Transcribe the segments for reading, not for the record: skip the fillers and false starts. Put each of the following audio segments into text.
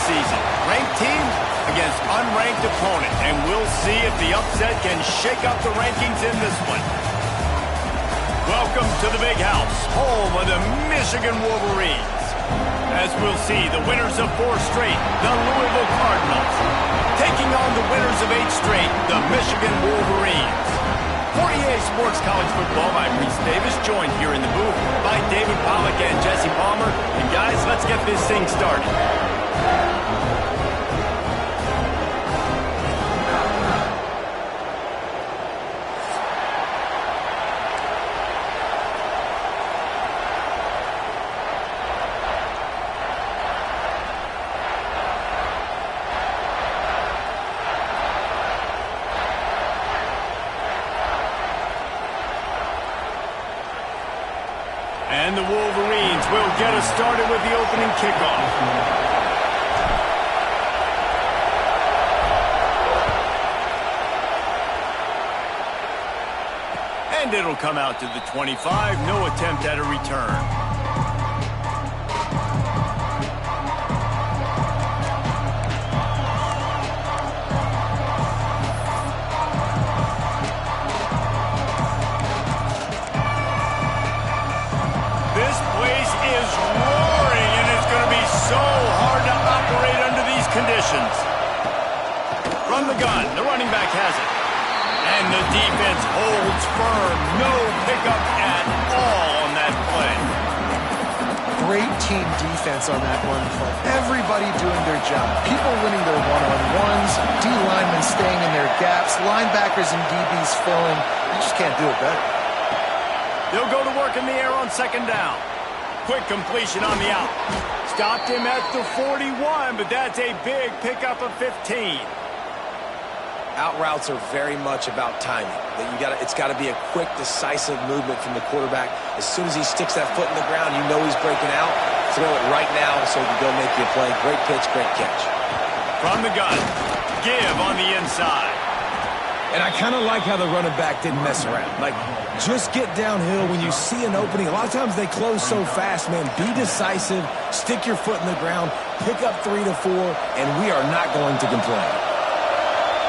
season. Ranked teams against unranked opponent, and we'll see if the upset can shake up the rankings in this one. Welcome to the Big House, home of the Michigan Wolverines. As we'll see, the winners of 4 straight, the Louisville Cardinals, taking on the winners of 8 straight, the Michigan Wolverines. For EA Sports College Football, I'm Reese Davis, joined here in the booth by David Pollack and Jesse Palmer. And guys, let's get this thing started. And the Wolverines will get us started with the opening kickoff. And it'll come out to the 25. No attempt at a return. Conditions. From the gun, the running back has it. And the defense holds firm. No pickup at all on that play. Great team defense on that run play. Everybody doing their job. People winning their one-on-ones, D-linemen staying in their gaps, linebackers and DBs filling. You just can't do it better. They'll go to work in the air on second down. Quick completion on the out. Stopped him at the 41, but that's a big pickup of 15. Out routes are very much about timing. It's got to be a quick, decisive movement from the quarterback. As soon as he sticks that foot in the ground, you know he's breaking out. Throw it right now so he can go make you a play. Great pitch, great catch. From the gun, give on the inside. And I kind of like how the running back didn't mess around. Like, just get downhill when you see an opening. A lot of times they close so fast, man. Be decisive, stick your foot in the ground, pick up 3 to 4, and we are not going to complain.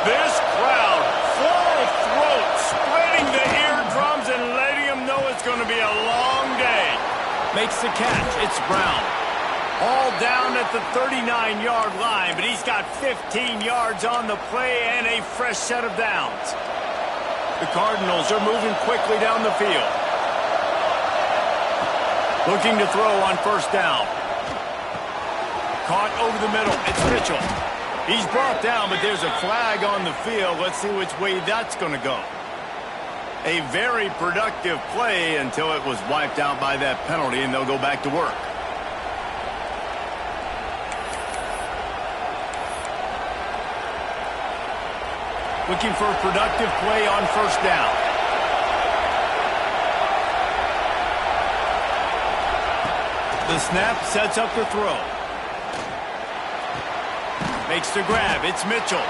This crowd, full throat, spreading the eardrums and letting them know it's going to be a long day. Makes the catch. It's Brown. All down at the 39-yard line, but he's got 15 yards on the play and a fresh set of downs. The Cardinals are moving quickly down the field. Looking to throw on first down. Caught over the middle. It's Mitchell. He's brought down, but there's a flag on the field. Let's see which way that's going to go. A very productive play until it was wiped out by that penalty, and they'll go back to work. Looking for a productive play on first down. The snap sets up the throw. Makes the grab. It's Mitchell.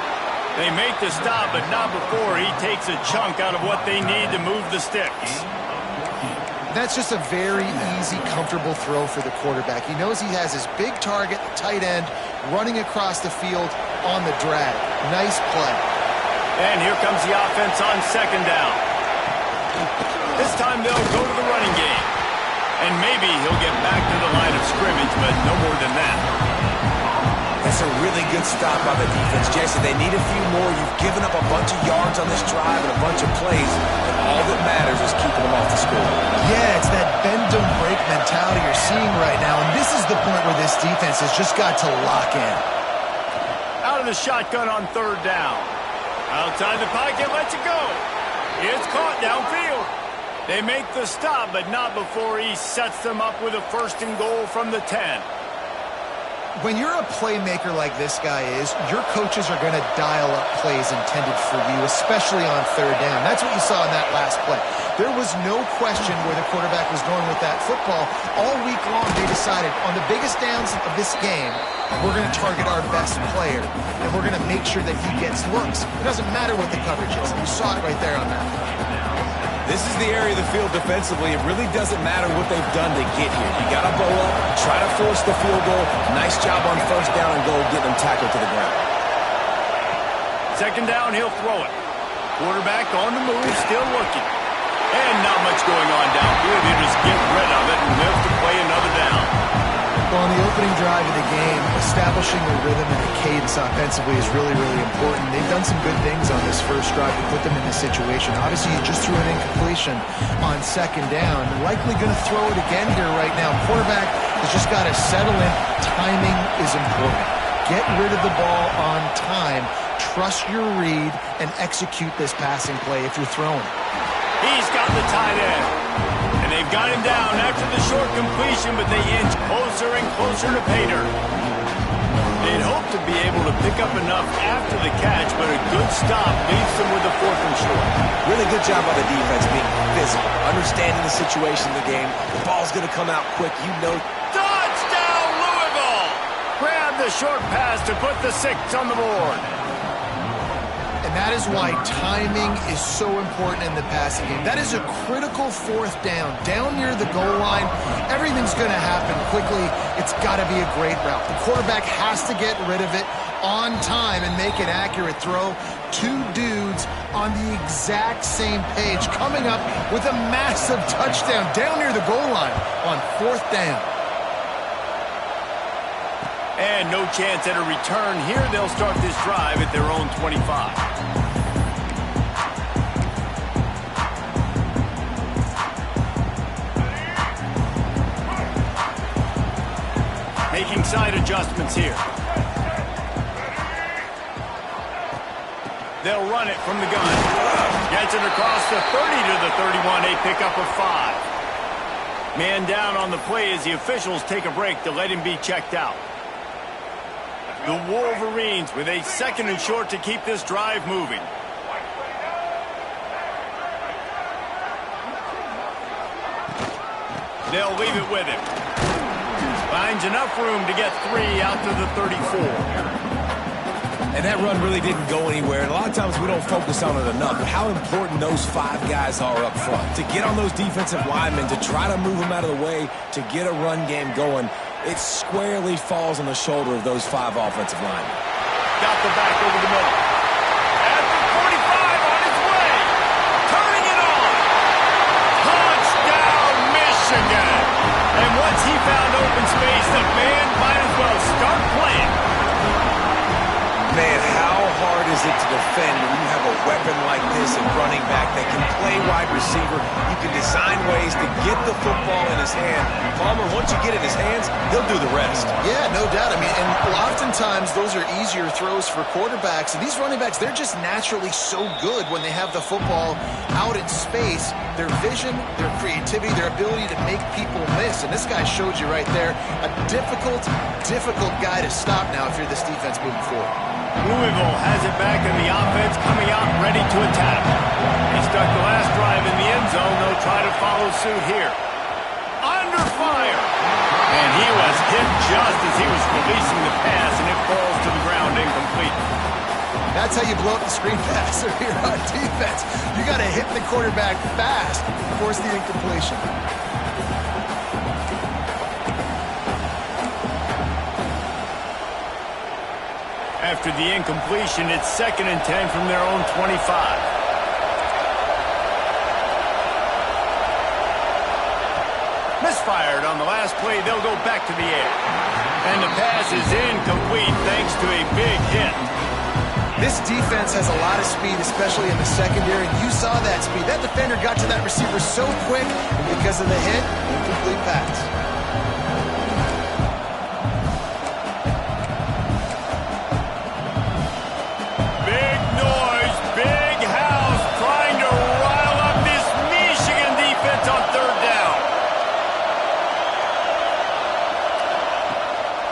They make the stop, but not before he takes a chunk out of what they need to move the sticks. That's just a very easy, comfortable throw for the quarterback. He knows he has his big target, tight end, running across the field on the drag. Nice play. And here comes the offense on second down. This time they'll go to the running game. And maybe he'll get back to the line of scrimmage, but no more than that. That's a really good stop by the defense. Jason, they need a few more. You've given up a bunch of yards on this drive and a bunch of plays, but all that matters is keeping them off the score. Yeah, it's that bend, don't break mentality you're seeing right now, and this is the point where this defense has just got to lock in. Out of the shotgun on third down. Outside the pocket, lets it go. It's caught downfield. They make the stop, but not before he sets them up with a first and goal from the 10. When you're a playmaker like this guy is, your coaches are going to dial up plays intended for you, especially on third down. That's what you saw in that last play. There was no question where the quarterback was going with that football. All week long, they decided on the biggest downs of this game, we're going to target our best player, and we're going to make sure that he gets looks. It doesn't matter what the coverage is. You saw it right there on that. This is the area of the field defensively. It really doesn't matter what they've done to get here. You got to bow up, try to force the field goal. Nice job on first down and goal, getting them tackled to the ground. Second down, he'll throw it. Quarterback on the move, still looking. And not much going on downfield. They just get rid of it and live to play another down. Well, on the opening drive of the game, establishing a rhythm and a cadence offensively is really, really important. They've done some good things on this first drive to put them in this situation. Obviously, you just threw an incompletion on second down. Likely going to throw it again here right now. Quarterback has just got to settle in. Timing is important. Get rid of the ball on time. Trust your read and execute this passing play if you're throwing. He's got the tight end. And they've got him down after the short completion, but they inch closer and closer to pay dirt. They'd hope to be able to pick up enough after the catch, but a good stop leaves them with a 4th and short. Really good job by the defense being physical, understanding the situation of the game. The ball's going to come out quick, you know. Touchdown, Louisville! Grab the short pass to put the 6 on the board. And that is why timing is so important in the passing game. That is a critical 4th down. Down near the goal line, everything's going to happen quickly. It's got to be a great route. The quarterback has to get rid of it on time and make an accurate throw. 2 dudes on the exact same page, coming up with a massive touchdown down near the goal line on 4th down. And no chance at a return here. They'll start this drive at their own 25. Making side adjustments here. They'll run it from the gun. Gets it across the 30 to the 31. A pickup of 5. Man down on the play as the officials take a break to let him be checked out. The Wolverines with a 2nd and short to keep this drive moving. They'll leave it with him. Finds enough room to get 3 out to the 34. And that run really didn't go anywhere. And a lot of times we don't focus on it enough, but how important those 5 guys are up front. To get on those defensive linemen, to try to move them out of the way, to get a run game going, it squarely falls on the shoulder of those 5 offensive linemen. Got the back over the middle. At the 45 on his way. Turning it on. Touchdown, Michigan. And once he found open space, the band might as well start playing. Man, how hard is it to defend when you have a weapon like this at running back that can play wide receiver? You can design ways to get the football in his hand. Palmer, once you get it in his hands, he'll do the rest. Yeah, no doubt. I mean, and oftentimes those are easier throws for quarterbacks. And these running backs, they're just naturally so good when they have the football out in space. Their vision, their creativity, their ability to make people miss. And this guy showed you right there, a difficult guy to stop now if you're this defense moving forward. Louisville has it back in the offense, coming out ready to attack. They stuck the last drive in the end zone. They'll try to follow suit here. Under fire. And he was hit just as he was releasing the pass, and it falls to the ground incomplete. That's how you blow up the screen passer here on defense. You got to hit the quarterback fast, force the incompletion. After the incompletion, it's 2nd and 10 from their own 25. Misfired on the last play. They'll go back to the air. And the pass is incomplete thanks to a big hit. This defense has a lot of speed, especially in the secondary. You saw that speed. That defender got to that receiver so quick, and because of the hit, incomplete pass. Big noise, big house, trying to rile up this Michigan defense on 3rd down.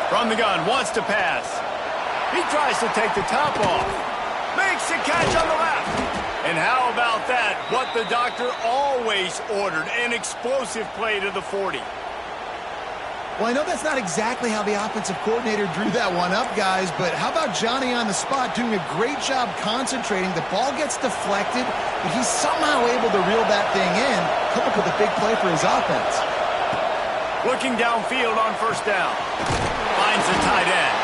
From the gun, wants to pass. He tries to take the top off. Makes the catch on the left. And how about that? What the doctor always ordered, an explosive play to the 40. Well, I know that's not exactly how the offensive coordinator drew that one up, guys, but how about Johnny on the spot doing a great job concentrating? The ball gets deflected, but he's somehow able to reel that thing in, come up with a big play for his offense. Looking downfield on first down. Finds the tight end.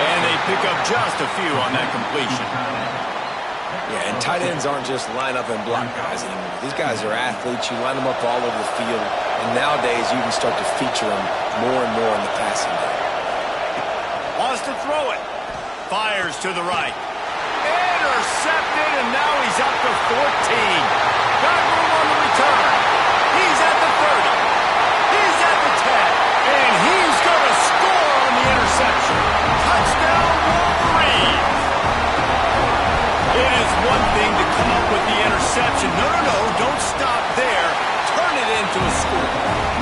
And they pick up just a few on that completion. Yeah, and tight ends aren't just line up and block guys anymore. These guys are athletes. You line them up all over the field. And nowadays, you can start to feature them more and more in the passing game. Wants to throw it. Fires to the right. Intercepted, and now he's up to 14. Got room on the return. He's at the 30. He's at the 10. And he's going to score on the interception. Touchdown, Wolverines. It is one thing to come up with the interception. No, don't stop there. Turn it into a score.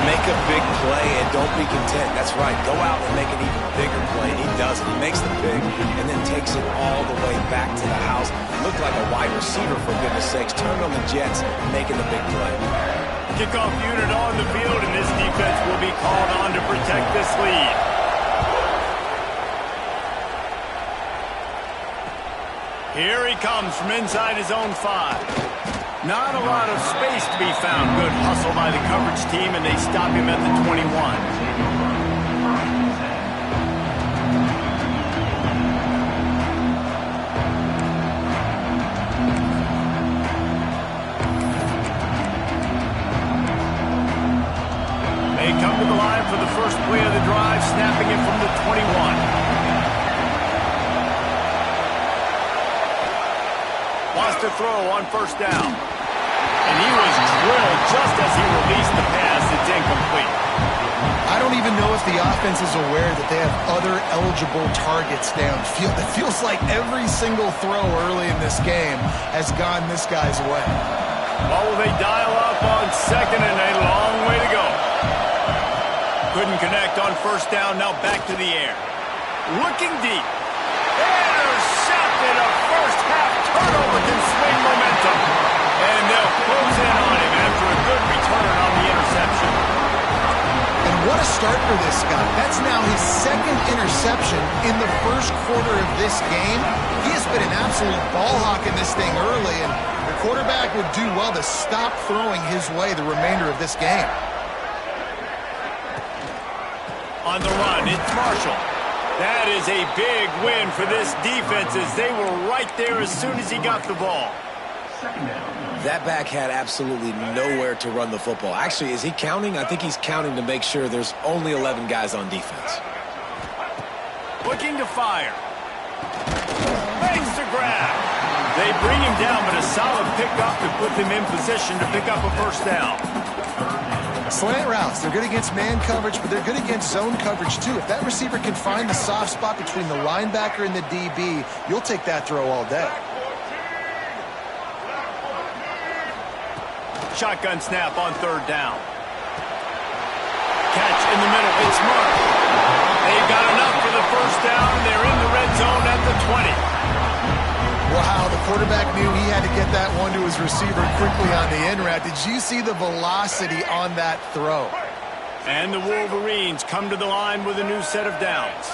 Make a big play and don't be content. That's right. Go out and make an even bigger play. He does it. He makes the pick and then takes it all the way back to the house. Looked like a wide receiver, for goodness sakes. Turned on the Jets, making the big play. Kickoff unit on the field, and this defense will be called on to protect this lead. Here he comes from inside his own 5. Not a lot of space to be found. Good hustle by the coverage team, and they stop him at the 21. They come to the line for the first play of the drive, snapping it from the 21. Wants to throw on first down. And he was drilled just as he released the pass. It's incomplete. I don't even know if the offense is aware that they have other eligible targets downfield. It feels like every single throw early in this game has gone this guy's way. Well, will they dial up on second and a long way to go? Couldn't connect on first down. Now back to the air. Looking deep. Intercepted. A first half turnover can swing momentum. And they'll close in on him after a good return on the interception. And what a start for this guy. That's now his second interception in the first quarter of this game. He has been an absolute ball hawk in this thing early, and the quarterback would do well to stop throwing his way the remainder of this game. On the run, it's Marshall. That is a big win for this defense as they were right there as soon as he got the ball. That back had absolutely nowhere to run the football. Actually, is he counting? I think he's counting to make sure there's only 11 guys on defense. Looking to fire. Makes the grab. They bring him down, but a solid pickup to put them in position to pick up a first down. Slant routes, they're good against man coverage, but they're good against zone coverage too. If that receiver can find the soft spot between the linebacker and the DB, you'll take that throw all day. Shotgun snap on third down. Catch in the middle. It's Mark. They've got enough for the first down. They're in the red zone at the 20. Wow, the quarterback knew he had to get that one to his receiver quickly on the in route. Did you see the velocity on that throw? And the Wolverines come to the line with a new set of downs.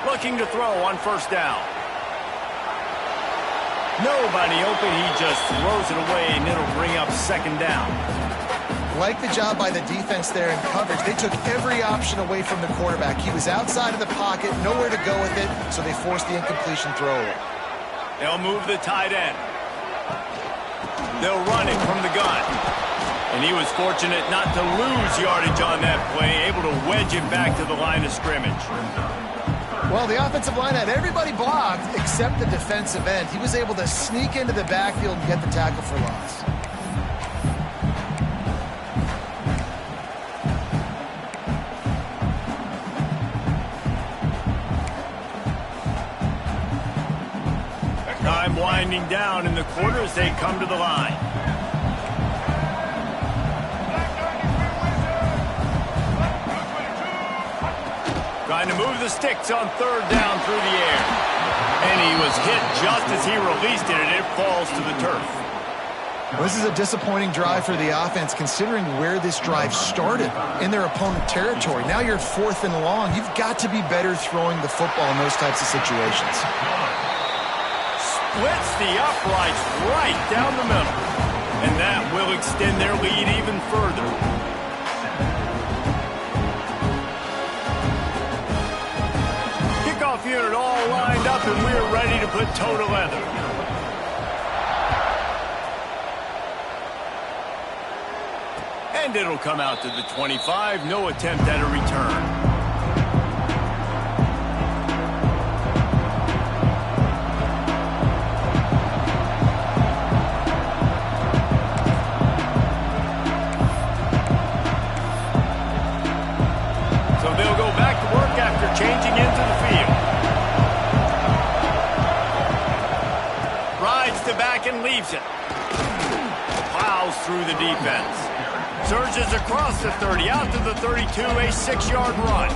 Looking to throw on first down. Nobody open, he just throws it away, and it'll bring up second down. Like the job by the defense there in coverage. They took every option away from the quarterback. He was outside of the pocket, nowhere to go with it, so they forced the incompletion throw. They'll move the tight end. They'll run it from the gun. And he was fortunate not to lose yardage on that play, able to wedge it back to the line of scrimmage. Well, the offensive line had everybody blocked except the defensive end. He was able to sneak into the backfield and get the tackle for loss. Time winding down in the quarter as they come to the line. Trying to move the sticks on third down through the air. And he was hit just as he released it, and it falls to the turf. Well, this is a disappointing drive for the offense considering where this drive started in their opponent territory. Now you're 4th and long. You've got to be better throwing the football in those types of situations. Splits the uprights right down the middle. And that will extend their lead even further. Kickoff unit all lined up, and we're ready to put toe to leather. And it'll come out to the 25. No attempt at a return. So they'll go back to work after changing into the field. Rides to back and leaves it. Plows through the defense. Surges across the 30, out to the 32, a 6-yard run.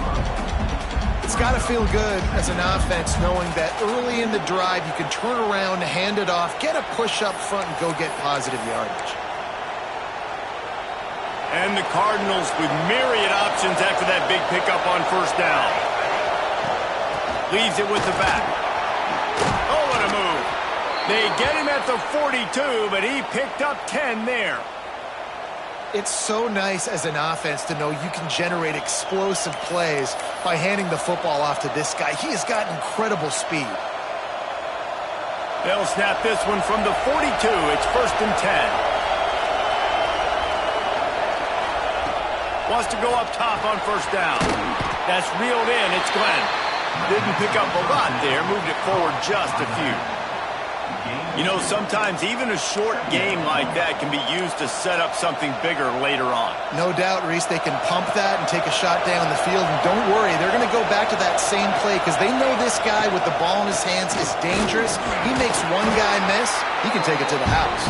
It's got to feel good as an offense knowing that early in the drive you can turn around, hand it off, get a push up front, and go get positive yardage. And the Cardinals with myriad options after that big pickup on 1st down. Leaves it with the back. Oh, what a move. They get him at the 42, but he picked up 10 there. It's so nice as an offense to know you can generate explosive plays by handing the football off to this guy. He has got incredible speed. They'll snap this one from the 42. It's 1st and 10. Wants to go up top on 1st down. That's reeled in. It's Glenn. Didn't pick up a lot there. Moved it forward just a few. You know, sometimes even a short game like that can be used to set up something bigger later on. No doubt, Reese, they can pump that and take a shot down the field. And don't worry, they're going to go back to that same play because they know this guy with the ball in his hands is dangerous. He makes one guy miss, he can take it to the house.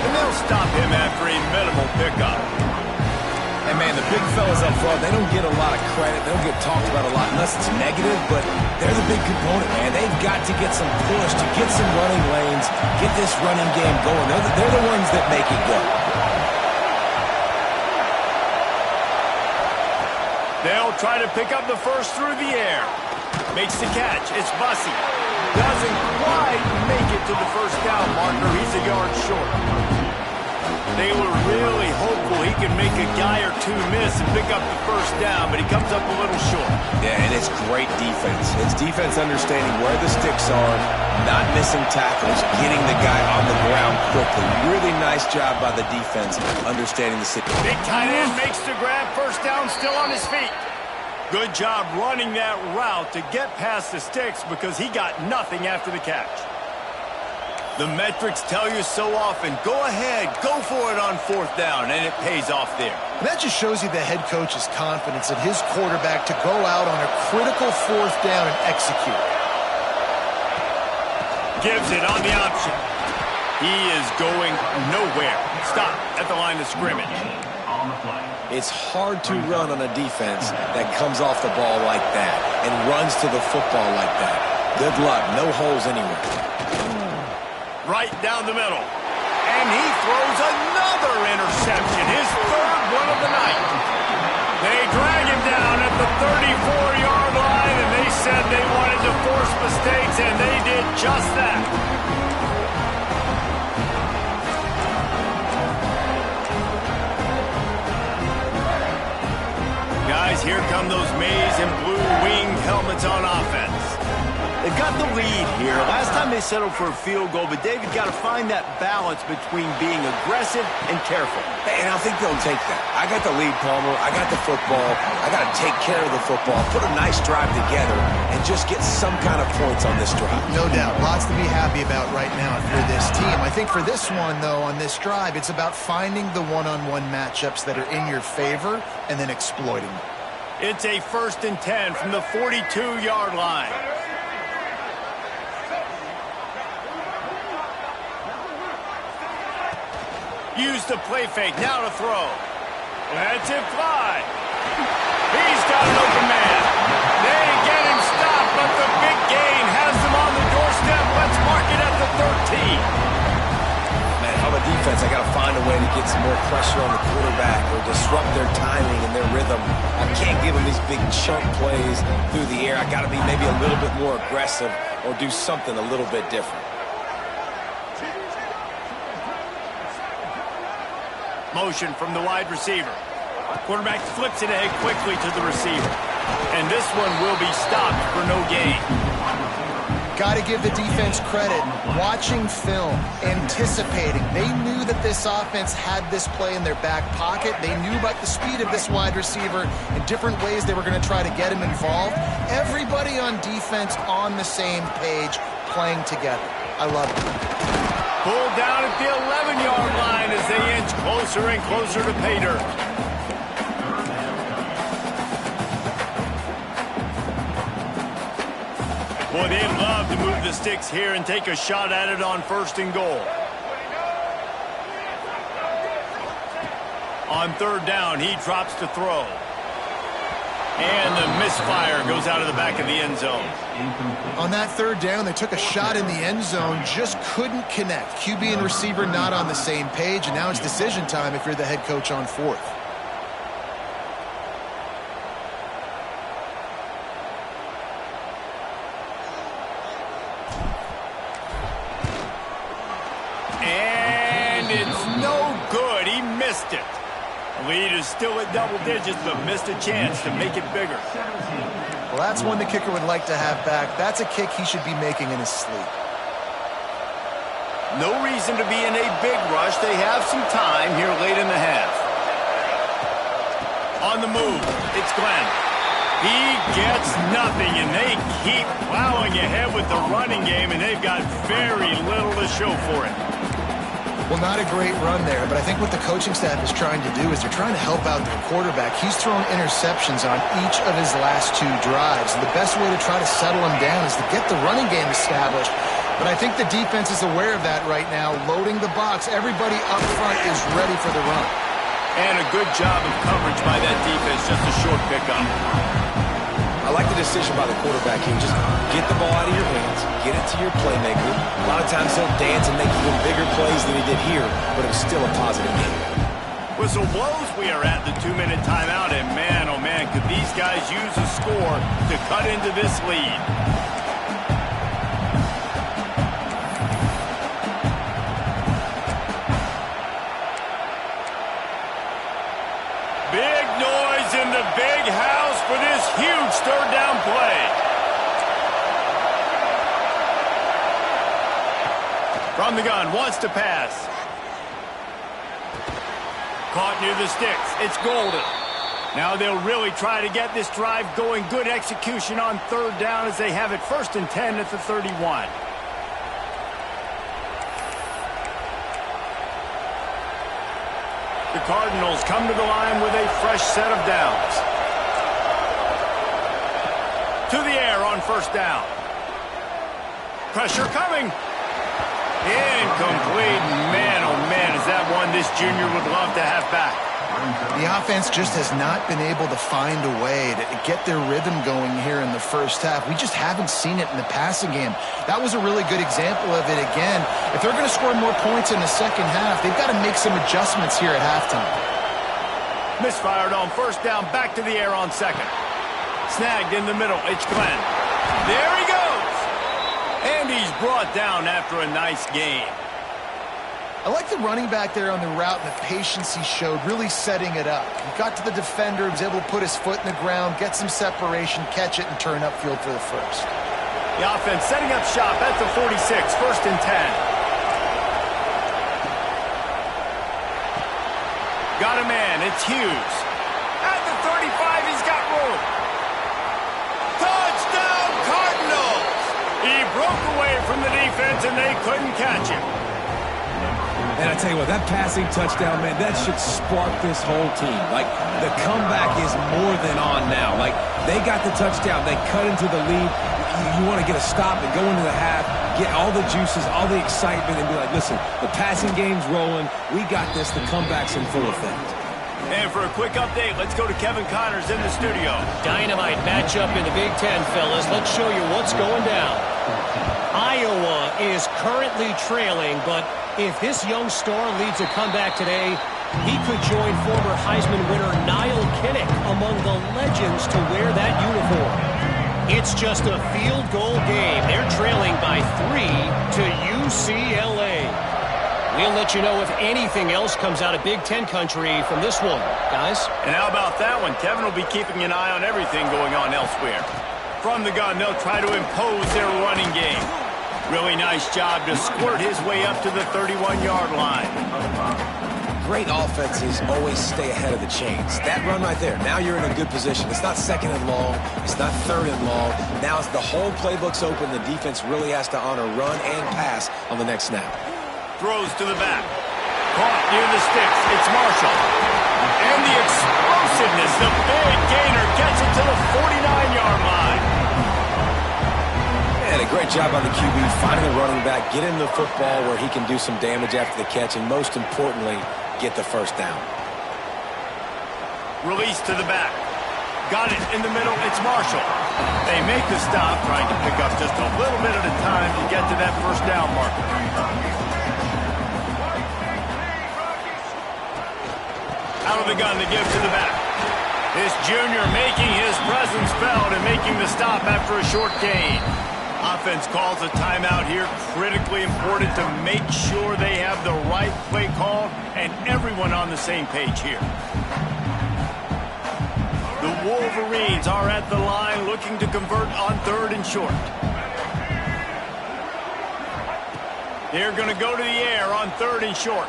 And they'll stop him after a minimal pickup. And, man, the big fellas up front, they don't get a lot of credit. They don't get talked about a lot unless it's negative, but they're the big component, man. They've got to get some push, to get some running lanes, get this running game going. They're the ones that make it go. They'll try to pick up the first through the air. Makes the catch. It's Bussey. Doesn't quite make it to the 1st down marker. He's a yard short. They were really hopeful he could make a guy or two miss and pick up the 1st down, but he comes up a little short. Yeah, and it's great defense. It's defense understanding where the sticks are, not missing tackles, getting the guy on the ground quickly. Really nice job by the defense understanding the situation. Big tight end makes the grab. 1st down, still on his feet. Good job running that route to get past the sticks because he got nothing after the catch. The metrics tell you so often, go ahead, go for it on 4th down, and it pays off there. And that just shows you the head coach's confidence in his quarterback to go out on a critical 4th down and execute. Gives it on the option. He is going nowhere. Stop at the line of scrimmage. It's hard to run on a defense that comes off the ball like that and runs to the football like that. Good luck. No holes anywhere. Right down the middle. And he throws another interception, his 3rd one of the night. They drag him down at the 34-yard line, and they said they wanted to force mistakes, and they did just that. Guys, here come those maize and blue winged helmets on offense. They've got the lead here. Last time they settled for a field goal, but David got to find that balance between being aggressive and careful. And I think they'll take that. I got the lead, Palmer. I got the football. I got to take care of the football, put a nice drive together, and just get some kind of points on this drive. No doubt. Lots to be happy about right now if you're this team. I think for this one, though, on this drive, it's about finding the one-on-one matchups that are in your favor and then exploiting them. It's a 1st and 10 from the 42-yard line. Use the play fake, now to throw. Lets it fly. He's got an open man. They get him stopped, but the big gain has them on the doorstep. Let's mark it at the 13. Man, how the defense, I rhythm. I can't give him these big chunk plays through the air. I got to be maybe a little bit more aggressive or do something a little bit different. Motion from the wide receiver. Quarterback flips it ahead quickly to the receiver. And this one will be stopped for no gain. Got to give the defense credit. Watching film, anticipating. They knew that this offense had this play in their back pocket. They knew about the speed of this wide receiver and different ways they were going to try to get him involved. Everybody on defense on the same page, playing together. I love it. Pulled down at the 11-yard line as they inch closer and closer to pay dirt. Boy, they'd love to move the sticks here and take a shot at it on 1st and goal. On 3rd down, he drops to throw. And the misfire goes out of the back of the end zone. On that 3rd down, they took a shot in the end zone, just couldn't connect. QB and receiver not on the same page, and now it's decision time if you're the head coach on 4th. And it's no good. He missed it. Lead is still at double digits, but missed a chance to make it bigger. Well, that's one the kicker would like to have back. That's a kick he should be making in his sleep. No reason to be in a big rush. They have some time here late in the half. On the move, it's Glenn. He gets nothing, and they keep plowing ahead with the running game, and they've got very little to show for it. Well, not a great run there, but I think what the coaching staff is trying to do is they're trying to help out their quarterback. He's thrown interceptions on each of his last 2 drives, and the best way to try to settle him down is to get the running game established. But I think the defense is aware of that right now, loading the box. Everybody up front is ready for the run. And a good job of coverage by that defense, just a short pickup. I like the decision by the quarterback here. Just get the ball out of your hands, get it to your playmaker. A lot of times he'll dance and make even bigger plays than he did here, but it was still a positive game. Whistle blows. We are at the 2-minute timeout, and man, oh man, could these guys use a score to cut into this lead. Big noise in the big house for this huge 3rd down play. From the gun, wants to pass. Caught near the sticks. It's Golden. Now they'll really try to get this drive going. Good execution on 3rd down as they have it 1st and 10 at the 31. The Cardinals come to the line with a fresh set of downs. To the air on 1st down. Pressure coming. Incomplete. Man, oh man, is that one this junior would love to have back. The offense just has not been able to find a way to get their rhythm going here in the 1st half. We just haven't seen it in the passing game. That was a really good example of it again. If they're going to score more points in the 2nd half, they've got to make some adjustments here at halftime. Misfired on 1st down, back to the air on 2nd. Snagged in the middle, it's Glenn. There he goes! And he's brought down after a nice gain. I like the running back there on the route and the patience he showed, really setting it up. He got to the defender, he was able to put his foot in the ground, get some separation, catch it, and turn upfield for the 1st. The offense setting up shop at the 46, 1st and 10. Got a man, it's Hughes. At the 35, he's got room. Touchdown, Cardinals! He broke away from the defense, and they couldn't catch him. And I tell you what, that passing touchdown, man, that should spark this whole team. Like, the comeback is more than on now. Like, they got the touchdown. They cut into the lead. You want to get a stop and go into the half, get all the juices, all the excitement, and be like, listen, the passing game's rolling. We got this. The comeback's in full effect. And for a quick update, let's go to Kevin Connors in the studio. Dynamite matchup in the Big Ten, fellas. Let's show you what's going down. Iowa is currently trailing, but if this young star leads a comeback today, He could join former Heisman winner Niall Kinnick among the legends to wear that uniform. It's just a field goal game. They're trailing by 3 to UCLA. We'll let you know if anything else comes out of Big Ten country from this one, guys. And how about that one? Kevin will be keeping an eye on everything going on elsewhere. From the gun, they'll try to impose their running game. Really nice job to squirt his way up to the 31-yard line. Great offenses always stay ahead of the chains. That run right there, now you're in a good position. It's not second and long. It's not third and long. Now it's the whole playbook's open. The defense really has to honor run and pass on the next snap. Throws to the back. Caught near the sticks. It's Marshall. And the explosiveness, the big gainer gets it to the 49-yard line. And a great job by the QB finding the running back, get him the football where he can do some damage after the catch, and most importantly, get the first down. Release to the back. Got it in the middle. It's Marshall. They make the stop, trying to pick up just a little bit at a time to get to that first down marker. Out of the gun to give to the back. This junior making his presence felt and making the stop after a short gain. Offense calls a timeout here. Critically important to make sure they have the right play call and everyone on the same page here. The Wolverines are at the line looking to convert on 3rd and short. They're going to go to the air on 3rd and short.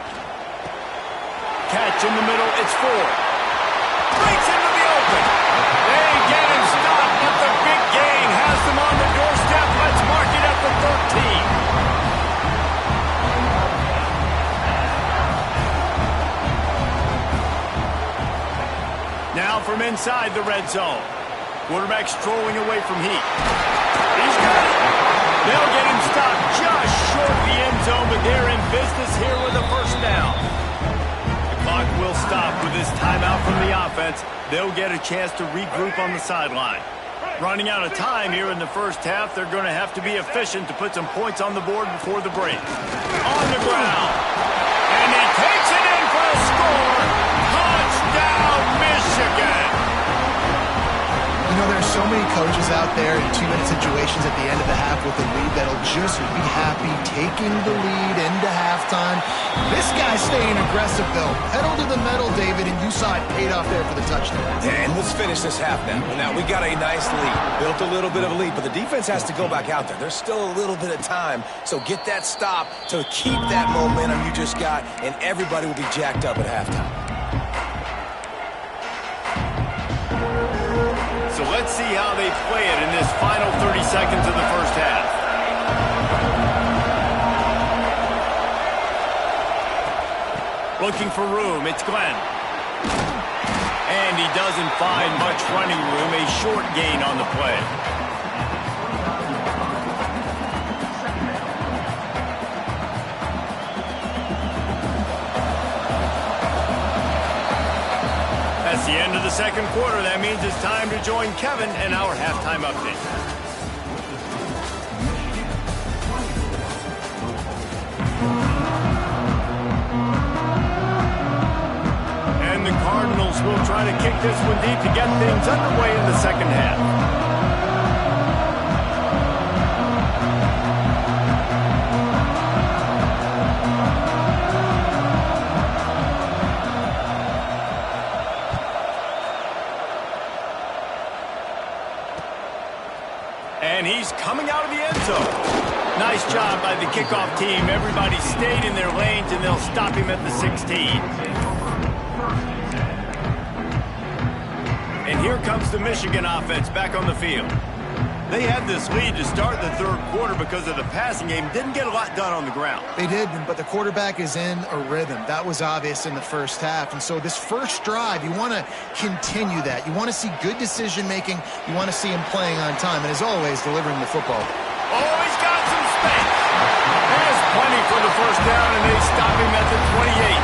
Catch in the middle, it's Ford. Breaks into the open. They get him stopped, but the big gain has them on the doorstep. Let's mark it at the 13. Now from inside the red zone. Quarterback strolling away from Heat. He's got it. They'll get him stopped just short of the end zone, but they're in business here with a first down. Clock will stop with this timeout from the offense. They'll get a chance to regroup on the sideline. Running out of time here in the first half, they're going to have to be efficient to put some points on the board before the break. On the ground. And he takes it in for a score. Touchdown, Michigan. You know, there's so many coaches out there in 2-minute situations at the end of the half with a lead that'll just be happy taking the lead into halftime. This guy's staying aggressive, though. Pedal to the metal, David, and you saw it paid off there for the touchdown. Yeah, and let's finish this half now. Now, we got a nice lead. Built a little bit of a lead, but the defense has to go back out there. There's still a little bit of time, so get that stop to keep that momentum you just got, and everybody will be jacked up at halftime. So let's see how they play it in this final 30 seconds of the first half. Looking for room, it's Glenn. And he doesn't find much running room, a short gain on the play. That's the end of the second quarter. That means it's time to join Kevin in our halftime update. And the Cardinals will try to kick this one deep to get things underway in the second half. And he's coming out of the end zone. Nice job by the kickoff team. Everybody stayed in their lanes, and they'll stop him at the 16. And here comes the Michigan offense back on the field. They had this lead to start the third quarter because of the passing game. Didn't get a lot done on the ground. They did, but the quarterback is in a rhythm. That was obvious in the first half. And so this first drive, you want to continue that. You want to see good decision-making. You want to see him playing on time. And as always, delivering the football. Oh, he's got some space. There's plenty for the first down, and they stop him at the 28.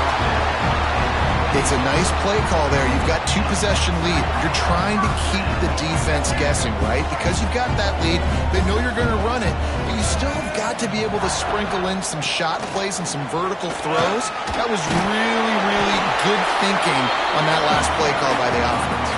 It's a nice play call there. You've got 2-possession lead. You're trying to keep the defense guessing, right? Because you've got that lead, they know you're going to run it, but you still have got to be able to sprinkle in some shot plays and some vertical throws. That was really, really good thinking on that last play call by the offense.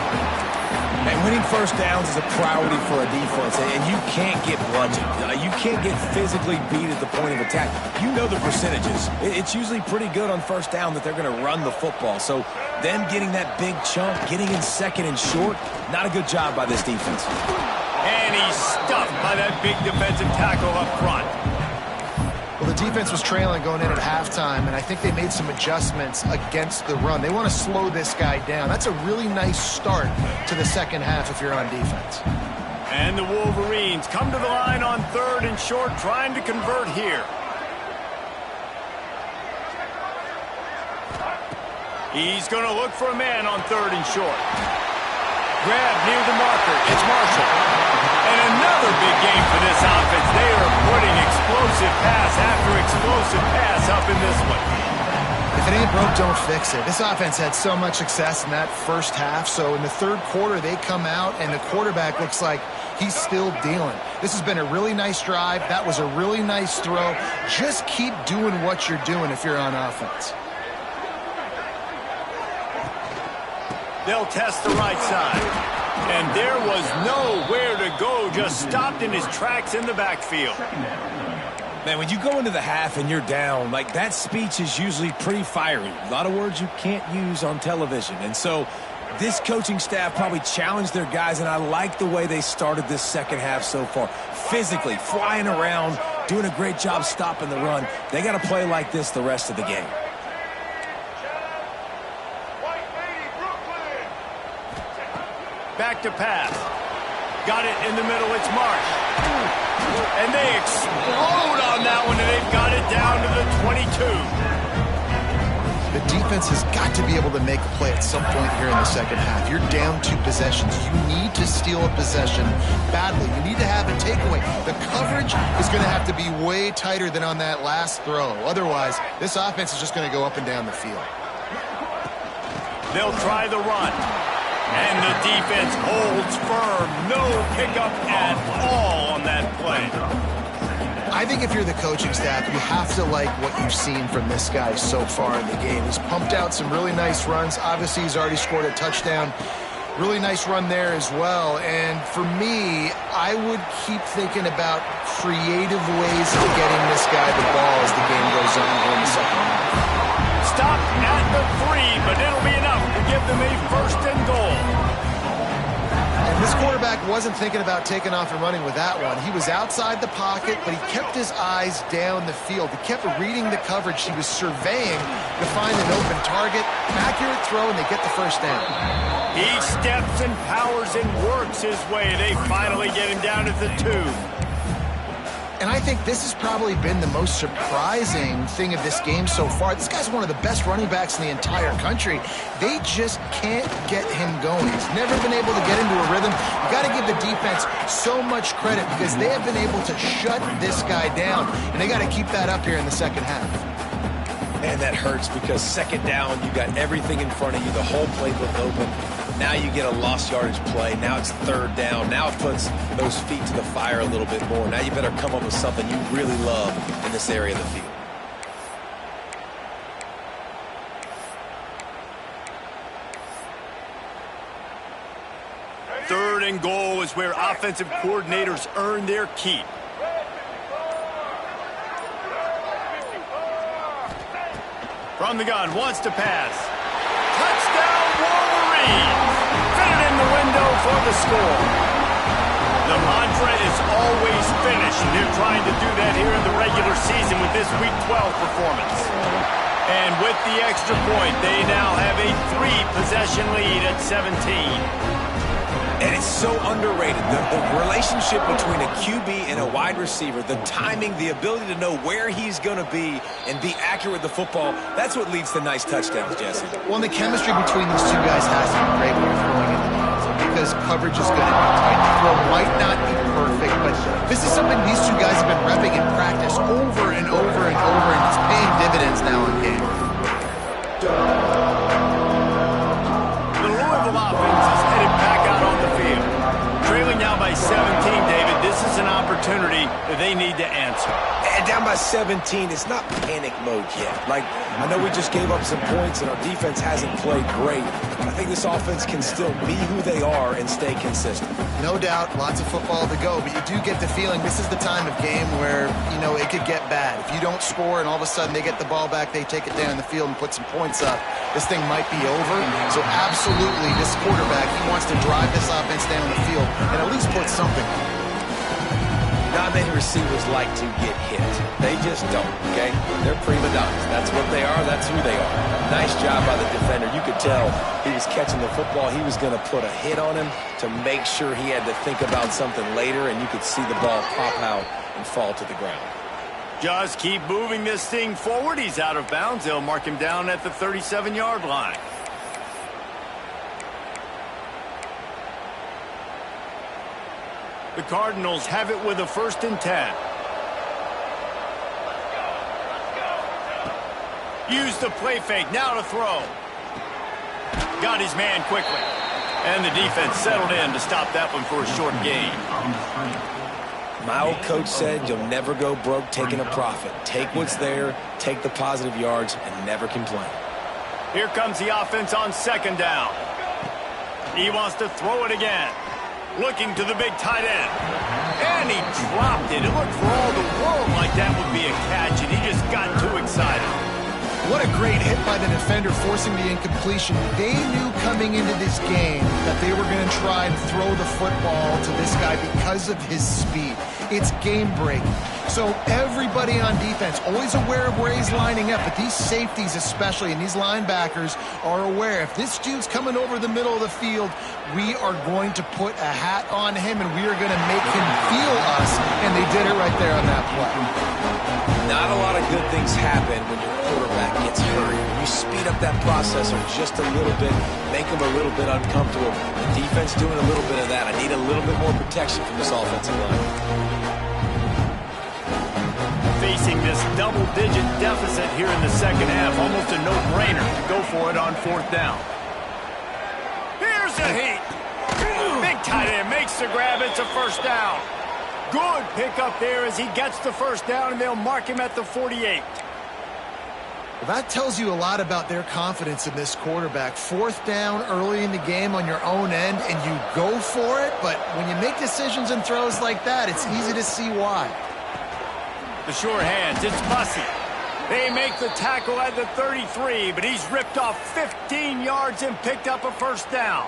And winning first downs is a priority for a defense, and you can't get bludgeoned. You can't get physically beat at the point of attack. You know the percentages. It's usually pretty good on first down that they're going to run the football. So them getting that big chunk, getting in second and short, not a good job by this defense. And he's stuffed by that big defensive tackle up front. Well, the defense was trailing going in at halftime, and I think they made some adjustments against the run. They want to slow this guy down. That's a really nice start to the second half if you're on defense. And the Wolverines come to the line on 3rd and short, trying to convert here. He's going to look for a man on 3rd and short. Grab near the marker. It's Marshall. And another big game for this offense. They are putting explosive pass after explosive pass up in this one. If it ain't broke, don't fix it. This offense had so much success in that first half, so in the third quarter they come out and the quarterback looks like he's still dealing. This has been a really nice drive. That was a really nice throw. Just keep doing what you're doing if you're on offense. They'll test the right side. And there was nowhere to go, just stopped in his tracks in the backfield. Man, when you go into the half and you're down, like that speech is usually pretty fiery. A lot of words you can't use on television. And so this coaching staff probably challenged their guys, and I like the way they started this second half so far. Physically, flying around, doing a great job stopping the run. They got to play like this the rest of the game. Back to pass. Got it in the middle. It's Marsh. And they explode on that one, and they've got it down to the 22. The defense has got to be able to make a play at some point here in the second half. You're down 2 possessions. You need to steal a possession badly. You need to have a takeaway. The coverage is going to have to be way tighter than on that last throw. Otherwise, this offense is just going to go up and down the field. They'll try the run. And the defense holds firm. No pickup at all on that play. I think if you're the coaching staff, you have to like what you've seen from this guy so far in the game. He's pumped out some really nice runs. Obviously, he's already scored a touchdown. Really nice run there as well. And for me, I would keep thinking about creative ways of getting this guy the ball as the game goes on here in the second half. Stop at the 3, but it'll be enough to give them a 1st and goal. And this quarterback wasn't thinking about taking off and running with that one. He was outside the pocket, but he kept his eyes down the field. He kept reading the coverage. He was surveying to find an open target. Accurate throw, and they get the 1st down. He steps and powers and works his way. They finally get him down at the 2. And I think this has probably been the most surprising thing of this game so far. This guy's one of the best running backs in the entire country. They just can't get him going. He's never been able to get into a rhythm. You got to give the defense so much credit because they have been able to shut this guy down, and they got to keep that up here in the second half. And that hurts because second down, you got everything in front of you, the whole playbook open. Now you get a lost yardage play. Now it's 3rd down. Now it puts those feet to the fire a little bit more. Now you better come up with something you really love in this area of the field. Third and goal is where offensive coordinators earn their keep. From the gun, wants to pass. Touchdown, Wolverines! Fit it in the window for the score. The mantra is always finish, and they're trying to do that here in the regular season with this Week 12 performance. And with the extra point, they now have a 3-possession lead at 17. And it's so underrated. The relationship between a QB and a wide receiver, the timing, the ability to know where he's going to be and be accurate with the football, that's what leads to nice touchdowns, Jesse. Well, and the chemistry between these two guys has to be great when you're throwing in the hands because coverage is going to be tight. The throw might not be perfect, but this is something these two guys have been repping in practice over and over and over, and it's paying dividends now in game. opportunity that they need to answer. And down by 17, it's not panic mode yet. Like, I know we just gave up some points and our defense hasn't played great. I think this offense can still be who they are and stay consistent. No doubt, lots of football to go, but you do get the feeling this is the time of game where, you know, it could get bad. If you don't score and all of a sudden they get the ball back, they take it down the field and put some points up, this thing might be over. So absolutely, this quarterback, he wants to drive this offense down the field and at least put something on it. Not many receivers like to get hit. They just don't, okay? They're prima donnas. That's what they are. That's who they are. Nice job by the defender. You could tell he was catching the football. He was going to put a hit on him to make sure he had to think about something later, and you could see the ball pop out and fall to the ground. Just keep moving this thing forward. He's out of bounds. They'll mark him down at the 37-yard line. The Cardinals have it with a 1st and 10. Use the play fake. Now to throw. Got his man quickly. And the defense settled in to stop that one for a short gain. My old coach said you'll never go broke taking a profit. Take what's there, take the positive yards, and never complain. Here comes the offense on 2nd down. He wants to throw it again. Looking to the big tight end. And he dropped it. It looked for all the world like that would be a catch, and he just got too excited. What a great hit by the defender, forcing the incompletion. They knew coming into this game that they were going to try and throw the football to this guy because of his speed. It's game-breaking. So everybody on defense, always aware of where he's lining up, but these safeties especially, and these linebackers are aware. If this dude's coming over the middle of the field, we are going to put a hat on him, and we are going to make him feel us, and they did it right there on that play. Not a lot of good things happen when your quarterback gets hurried. You speed up that processor just a little bit, make him a little bit uncomfortable. The defense doing a little bit of that. I need a little bit more protection from this offensive line. Facing this double-digit deficit here in the 2nd half, almost a no-brainer to go for it on 4th down. Here's the heat. Big tight end makes the grab. It's a 1st down. Good pickup there as he gets the 1st down, and they'll mark him at the 48. Well, that tells you a lot about their confidence in this quarterback. 4th down early in the game on your own end, and you go for it, but when you make decisions and throws like that, it's easy to see why. The sure hands, it's Bussey. They make the tackle at the 33, but he's ripped off 15 yards and picked up a 1st down.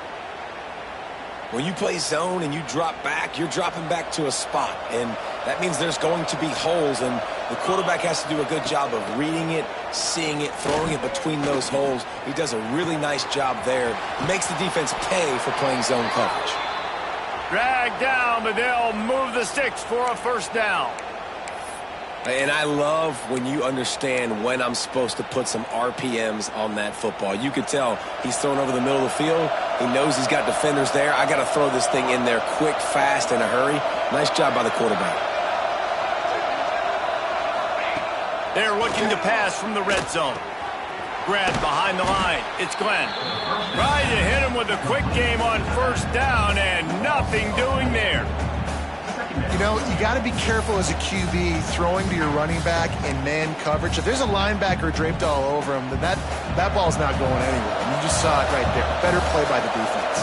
When you play zone and you drop back, you're dropping back to a spot, and that means there's going to be holes, and the quarterback has to do a good job of reading it, seeing it, throwing it between those holes. He does a really nice job there. He makes the defense pay for playing zone coverage. Dragged down, but they'll move the sticks for a 1st down. And I love when you understand when I'm supposed to put some RPMs on that football. You could tell he's throwing over the middle of the field. He knows he's got defenders there. I got to throw this thing in there quick, fast, in a hurry. Nice job by the quarterback. They're looking to pass from the red zone. Grabbed behind the line. It's Glenn. Trying to hit him with a quick game on 1st down, and nothing doing there. You know, you got to be careful as a QB throwing to your running back in man coverage. If there's a linebacker draped all over him, then that ball's not going anywhere. You just saw it right there. Better play by the defense.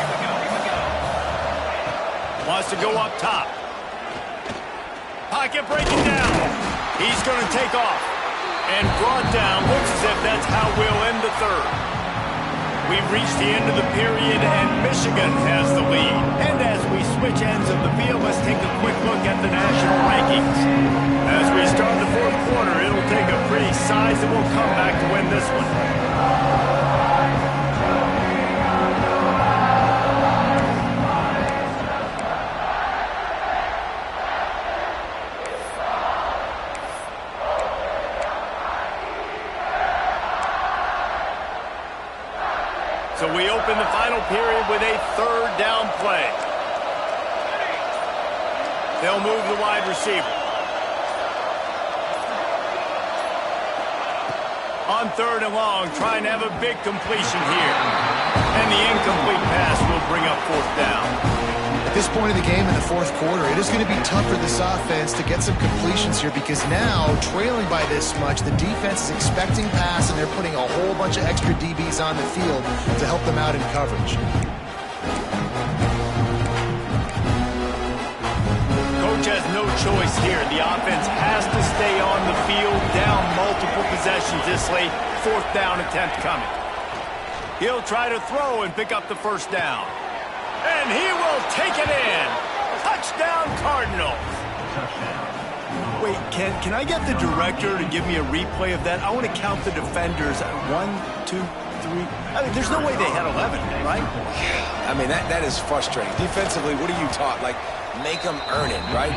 Wants to go up top. Pocket breaking down. He's going to take off. And brought down. Looks as if that's how we'll end the 3rd. We've reached the end of the period, and Michigan has the lead. And as we switch ends of the field, let's take a quick look at the national rankings. As we start the 4th quarter, it'll take a pretty sizable comeback to win this one. So we open the final period with a 3rd down play. They'll move the wide receiver. On 3rd and long, trying to have a big completion here. And the incomplete pass will bring up 4th down. This point of the game in the fourth quarter, it is going to be tough for this offense to get some completions here because now, trailing by this much, the defense is expecting pass and they're putting a whole bunch of extra DBs on the field to help them out in coverage. Coach has no choice here. The offense has to stay on the field, down multiple possessions this late. Fourth down attempt coming. He'll try to throw and pick up the first down. And he will take it in. Touchdown, Cardinals. Wait, can I get the director to give me a replay of that? I want to count the defenders. 1, 2, 3. I mean, there's no way they had 11, right? I mean, that is frustrating. Defensively, what are you taught? Like, make them earn it, right?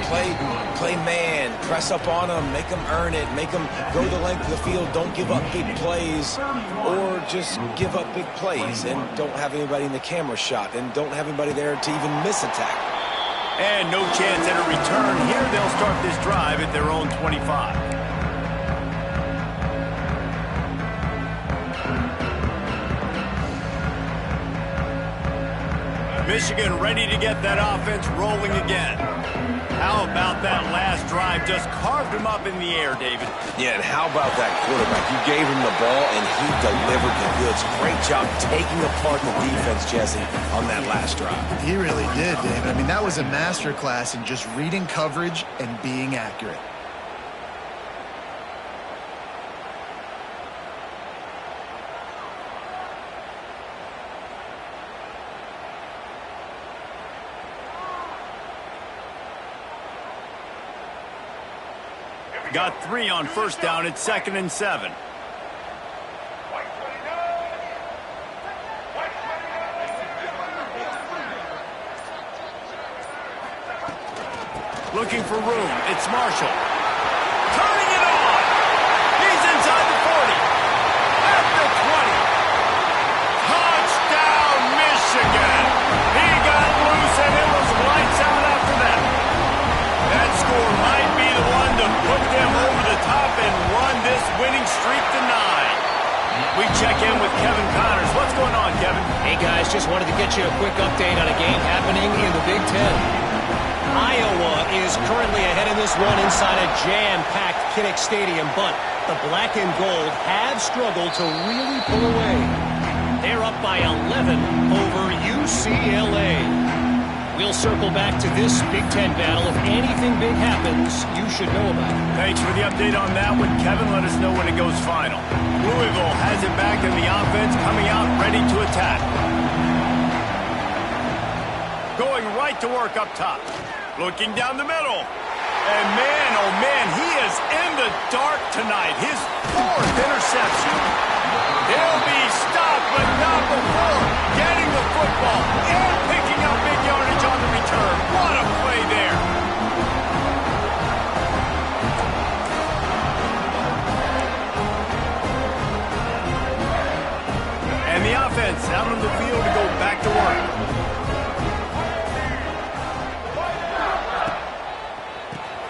Play man, press up on them, make them earn it, make them go the length of the field, don't give up big plays, or just give up big plays and don't have anybody in the camera shot and don't have anybody there to even miss a tackle. And no chance at a return. Here they'll start this drive at their own 25. Michigan ready to get that offense rolling again. How about that last drive? Just carved him up in the air, David. Yeah, and how about that quarterback? You gave him the ball, and he delivered the goods. Great job taking apart the defense, Jesse, on that last drive. He really did, David. I mean, that was a masterclass in just reading coverage and being accurate. Got 3 on first down. It's 2nd and 7. Looking for room. It's Marshall. Turning it on. He's inside the 40. At the 20. Touchdown, Michigan. He got loose and it was lights out after that. That score might be the one to put them over the top and run this winning streak to 9. We check in with Kevin Connors. What's going on, Kevin? Hey, guys, just wanted to get you a quick update on a game happening in the Big Ten. Iowa is currently ahead in this one inside a jam-packed Kinnick Stadium, but the black and gold have struggled to really pull away. They're up by 11 over UCLA. We'll circle back to this Big Ten battle. If anything big happens, you should know about it. Thanks for the update on that one, Kevin. Let us know when it goes final. Louisville has it back in the offense, coming out ready to attack. Going right to work up top. Looking down the middle. And man, oh man, he is in the dark tonight. His 4th interception. He'll be stopped, but not before getting the football and picking up big yardage on the return. What a play there. And the offense out on the field to go back to work.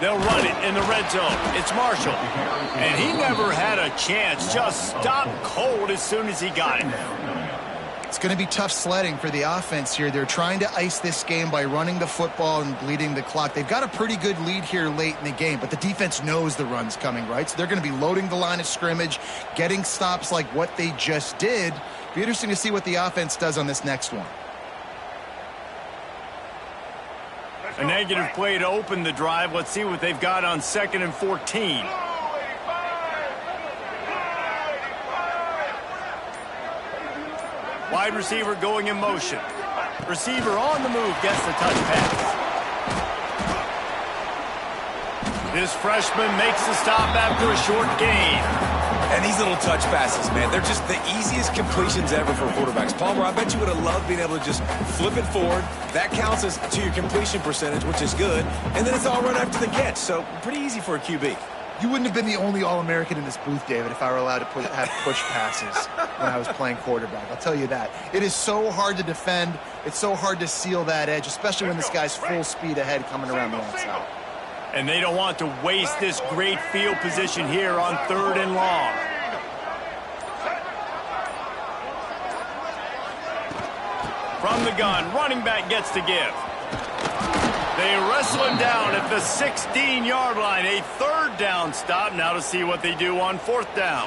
They'll run it in the red zone. It's Marshall. And he never had a chance. Just stopped cold as soon as he got it. It's going to be tough sledding for the offense here. They're trying to ice this game by running the football and bleeding the clock. They've got a pretty good lead here late in the game, but the defense knows the run's coming, right? So they're going to be loading the line of scrimmage, getting stops like what they just did. Be interesting to see what the offense does on this next one. A negative play to open the drive. Let's see what they've got on 2nd and 14. Wide receiver going in motion. Receiver on the move gets the touch pass. This freshman makes the stop after a short gain. And these little touch passes, man, they're just the easiest completions ever for quarterbacks. Palmer, I bet you would have loved being able to just flip it forward. That counts as to your completion percentage, which is good. And then it's all run after the catch. So pretty easy for a QB. You wouldn't have been the only All-American in this booth, David, if I were allowed to have push passes when I was playing quarterback. I'll tell you that. It is so hard to defend. It's so hard to seal that edge, especially when this guy's full speed ahead coming around the outside. And they don't want to waste this great field position here on 3rd and long. From the gun, running back gets to give. They wrestle him down at the 16-yard line. A third down stop. Now to see what they do on fourth down.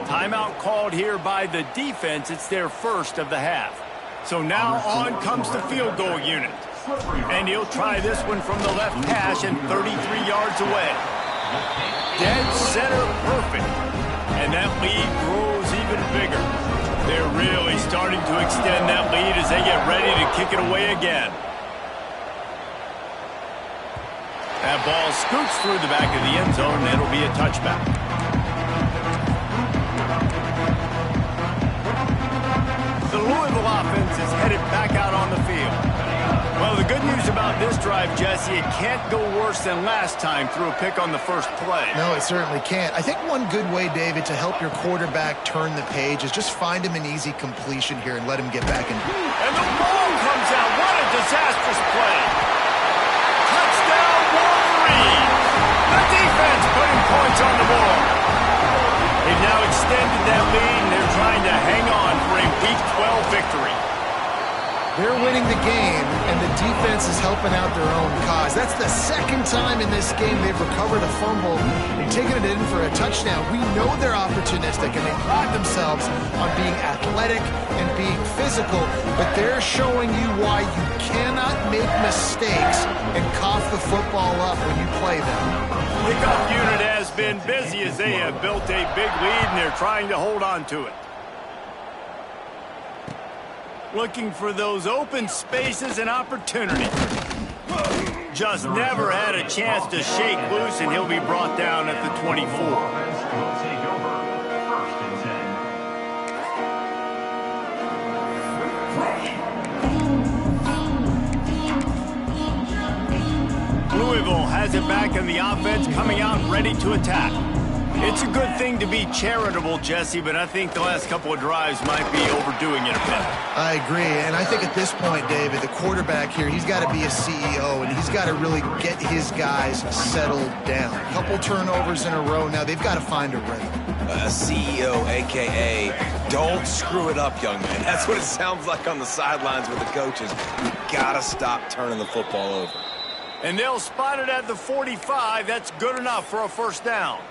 Timeout called here by the defense. It's their first of the half. So now on comes the field goal unit. And he'll try this one from the left hash and 33 yards away. Dead center perfect. And that lead grows even bigger. They're really starting to extend that lead as they get ready to kick it away again. That ball scoots through the back of the end zone, and it'll be a touchback. The Louisville offense is headed back out on the field. Well, the good news about this drive, Jesse, it can't go worse than last time through a pick on the first play. No, it certainly can't. I think one good way, David, to help your quarterback turn the page is just find him an easy completion here and let him get back in. And the ball comes out. What a disastrous play. Touchdown, Wolverine. The defense putting points on the board. They've now extended that lead, and they're trying to hang on for a Week 12 victory. They're winning the game, and the defense is helping out their own cause. That's the second time in this game they've recovered a fumble and taken it in for a touchdown. We know they're opportunistic, and they pride themselves on being athletic and being physical, but they're showing you why you cannot make mistakes and cough the football up when you play them. Pickup unit has been busy as they have built a big lead, and they're trying to hold on to it. Looking for those open spaces and opportunities. Just never had a chance to shake loose, and he'll be brought down at the 24. Louisville has it back in the offense, coming out ready to attack. It's a good thing to be charitable, Jesse, but I think the last couple of drives might be overdoing it a bit. I agree, and I think at this point, David, the quarterback here, he's got to be a CEO, and he's got to really get his guys settled down. A couple turnovers in a row now. They've got to find a rhythm. A CEO, a.k.a. don't screw it up, young man. That's what it sounds like on the sidelines with the coaches. You got to stop turning the football over. And they'll spot it at the 45. That's good enough for a first down.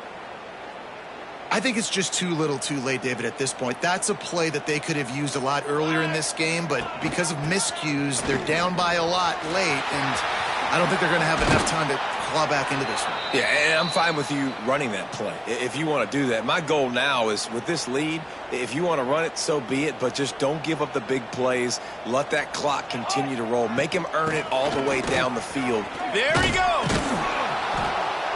I think it's just too little too late, David, at this point. That's a play that they could have used a lot earlier in this game, but because of miscues, they're down by a lot late, and I don't think they're going to have enough time to claw back into this one. Yeah, and I'm fine with you running that play if you want to do that. My goal now is with this lead, if you want to run it, so be it, but just don't give up the big plays. Let that clock continue to roll. Make him earn it all the way down the field. There he goes.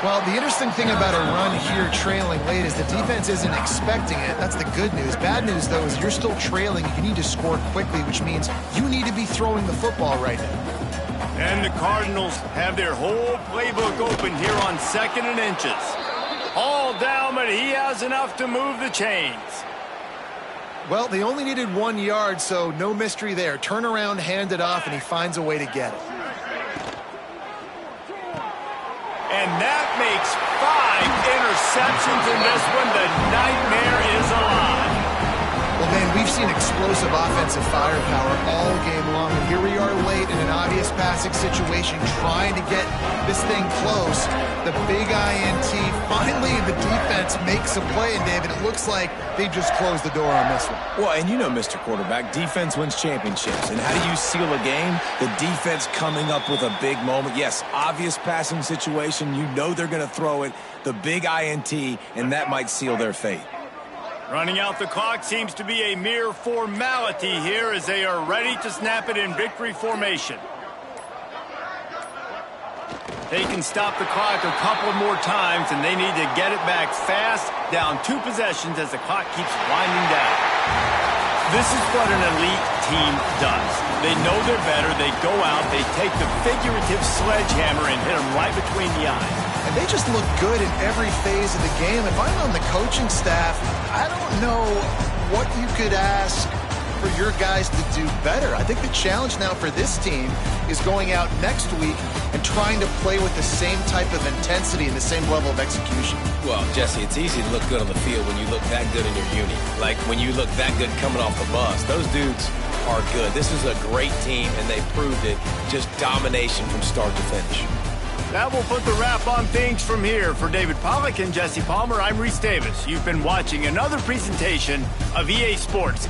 Well, the interesting thing about a run here trailing late is the defense isn't expecting it. That's the good news. Bad news, though, is you're still trailing. You need to score quickly, which means you need to be throwing the football right now. And the Cardinals have their whole playbook open here on 2nd and inches. All down, but he has enough to move the chains. Well, they only needed 1 yard, so no mystery there. Turn around, hand it off, and he finds a way to get it. And that makes 5 interceptions in this one. The nightmare is alive. Well, man, we've seen explosive offensive firepower all game long, and here we are late in an obvious passing situation trying to get this thing close. The big INT, finally the defense makes a play, and David, it looks like they just closed the door on this one. Well, and you know, Mr. Quarterback, defense wins championships. And how do you seal a game? The defense coming up with a big moment. Yes, obvious passing situation. You know they're going to throw it. The big INT, and that might seal their fate. Running out the clock seems to be a mere formality here as they are ready to snap it in victory formation. They can stop the clock a couple more times, and they need to get it back fast, down 2 possessions as the clock keeps winding down. This is what an elite team does. They know they're better. They go out, they take the figurative sledgehammer and hit them right between the eyes. And they just look good in every phase of the game. If I'm on the coaching staff, I don't know what you could ask for your guys to do better. I think the challenge now for this team is going out next week and trying to play with the same type of intensity and the same level of execution. Well, Jesse, it's easy to look good on the field when you look that good in your unit. Like when you look that good coming off the bus. Those dudes, are good. This is a great team, and they proved it. Just domination from start to finish. That will put the wrap on things from here. For David Pollack and Jesse Palmer, I'm Reese Davis. You've been watching another presentation of EA Sports.